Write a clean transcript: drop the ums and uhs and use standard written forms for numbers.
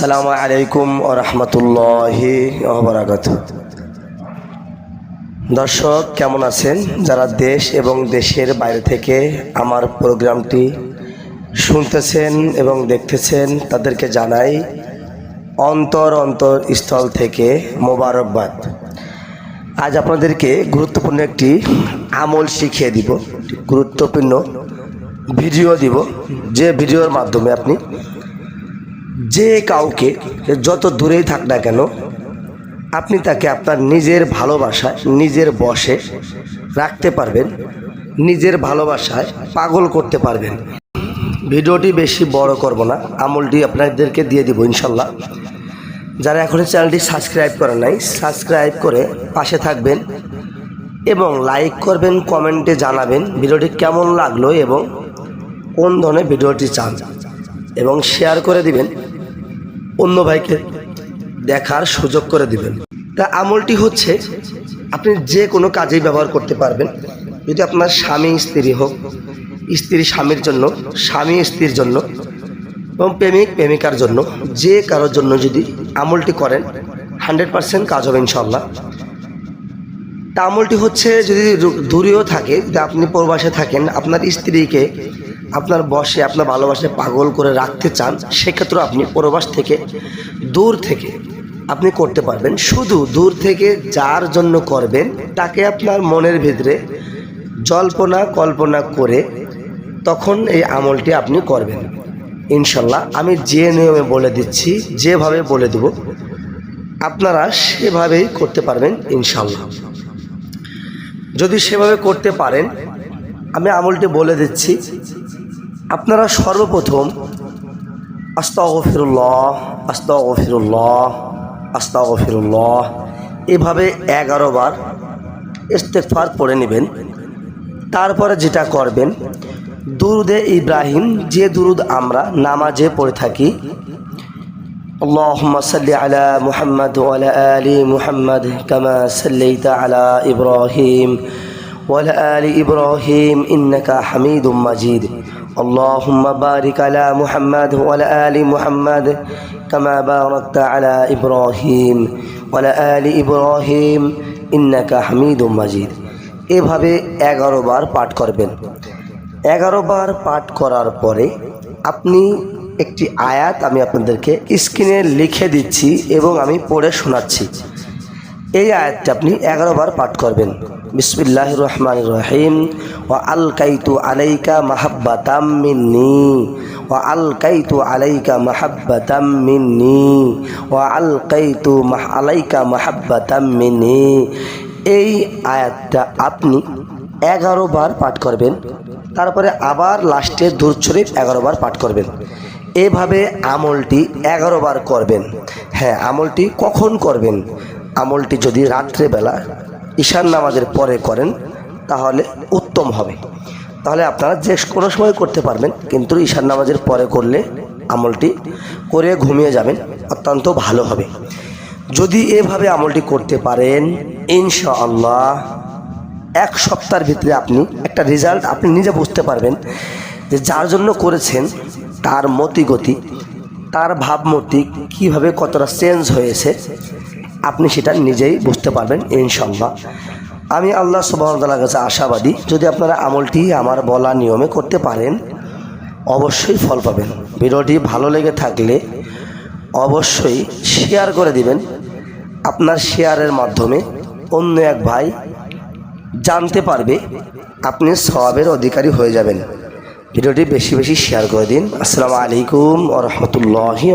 আসসালামু আলাইকুম ওয়া রাহমাতুল্লাহি ওয়া বারাকাতুহু। দর্শক কেমন আছেন? যারা দেশ এবং দেশের বাইরে থেকে আমার প্রোগ্রামটি শুনতেছেন এবং দেখতেছেন তাদেরকে জানাই অন্তরস্থল থেকে মোবারকবাদ। আজ আপনাদেরকে গুরুত্বপূর্ণ একটি আমল শিখিয়ে দিব, গুরুত্বপূর্ণ ভিডিও দিব, যে ভিডিওর মাধ্যমে আপনি যে কাউকে যত দূরেই থাক না কেন আপনি তাকে আপনার নিজের ভালোবাসায় নিজের বশে রাখতে পারবেন, নিজের ভালোবাসায় পাগল করতে পারবেন। ভিডিওটি বেশি বড় করব না, আমলটি আপনাদেরকে দিয়ে দিব ইনশাল্লাহ। যারা এখনও চ্যানেলটি সাবস্ক্রাইব করেন নাই, সাবস্ক্রাইব করে পাশে থাকবেন এবং লাইক করবেন, কমেন্টে জানাবেন ভিডিওটি কেমন লাগলো এবং কোন ধরনের ভিডিওটি চান, এবং শেয়ার করে দিবেন, অন্য ভাইকে দেখার সুযোগ করে দিবেন। তা আমলটি হচ্ছে আপনি যে কোনো কাজেই ব্যবহার করতে পারবেন। যদি আপনার স্বামী স্ত্রী হোক, স্ত্রী স্বামীর জন্য, স্বামী স্ত্রীর জন্য এবং প্রেমিক প্রেমিকার জন্য, যে কারোর জন্য যদি আমলটি করেন 100% কাজ হবে ইনশাল্লাহ। তা আমলটি হচ্ছে যদি দূরেও থাকে, যদি আপনি প্রবাসে থাকেন, আপনার স্ত্রীকে আপনার বশে আপনার ভালোবাসায় পাগল করে রাখতে চান, সেক্ষেত্রে আপনি প্রবাস থেকে দূর থেকে আপনি করতে পারবেন। শুধু দূর থেকে যার জন্য করবেন তাকে আপনার মনের ভিতরে জল্পনা কল্পনা করে তখন এই আমলটি আপনি করবেন ইনশাল্লাহ। আমি যে নিয়মে বলে দিচ্ছি, যেভাবে বলে দেব আপনারা সেভাবেই করতে পারবেন ইনশাল্লাহ। যদি সেভাবে করতে পারেন, আমি আমলটি বলে দিচ্ছি। আপনারা সর্বপ্রথম আস্তাগফিরুল্লাহ আস্তাগফিরুল্লাহ আস্তাগফিরুল্লাহ এভাবে 11 বার ইস্তেগফার পড়ে নেবেন। তারপরে যেটা করবেন, দুরুদে ইব্রাহিম, যে দুরুদ আমরা নামাজে পড়ে থাকি, আল্লাহুম্মা সাল্লি আলা মুহাম্মাদ ওয়া আলা আলি মুহাম্মাদ কামা সাল্লাইতা আলা ইব্রাহিম ওয়া আলা আলি ইব্রাহিম ইন্নাকা হামিদুম মাজিদ। আল্লাহুম্মা বারিক আলা মুহাম্মাদ ওয়া আলা আলি মুহাম্মাদ কামা বারাকতা আলা ইব্রাহিম ওয়া আলা আলি ইব্রাহিম ইন্নাকা হামিদুম মাজিদ। এভাবে 11 বার পাঠ করবেন। 11 বার পাঠ করার পরে আপনি একটি আয়াত আমি আপনাদেরকে স্ক্রিনে লিখে দিচ্ছি এবং আমি পড়ে শোনাচ্ছি। এই আয়াতটা আপনি 11 বার পাঠ করবেন। বিসমিল্লাহির রহমানির রহিম। ওয়া আলকাইতু আলাইকা মাহাব্বাতাম মিন্নি ওয়া আলকাইতু আলাইকা মাহাব্বাতাম মিন্নি ওয়া আলকাইতু আলাইকা মাহাব্বাতাম মিন্নি। এই আয়াতটা আপনি 11 বার পাঠ করবেন। তারপরে আবার লাস্টে দুরূদ শরীফ 11 বার পাঠ করবেন। এভাবে আমলটি 11 বার করবেন। হ্যাঁ, আমলটি কখন করবেন? আমলটি যদি রাত্রেবেলা ঈশার নামাজের পরে করেন তাহলে উত্তম হবে। তাহলে আপনারা যে কোনো সময় করতে পারবেন, কিন্তু ঈশার নামাজের পরে করলে আমলটি করে ঘুমিয়ে যাবেন, অত্যন্ত ভালো হবে। যদি এভাবে আমলটি করতে পারেন ইনশাআল্লাহ 1 সপ্তাহের ভিতরে আপনি একটা রেজাল্ট আপনি নিজে বুঝতে পারবেন যে যার জন্য করেছেন তার মতিগতি, তার ভাবমূর্তি কীভাবে কতটা চেঞ্জ হয়েছে, আপনি সেটা নিজেই বুঝতে পারবেন ইনশাআল্লাহ। আমি আল্লাহ সুবহানাহু ওয়া তাআলার কাছে আশাবাদী, যদি আপনারা আমলটি আমার বলা নিয়মে করতে পারেন অবশ্যই ফল পাবেন। ভিডিওটি ভালো লেগে থাকলে অবশ্যই শেয়ার করে দিবেন। আপনার শেয়ারের মাধ্যমে অন্য এক ভাই জানতে পারবে, আপনি সওয়াবের অধিকারী হয়ে যাবেন। ভিডিওটি বেশি বেশি শেয়ার করে দিন। আসসালামু আলাইকুম ওয়া রাহমাতুল্লাহি।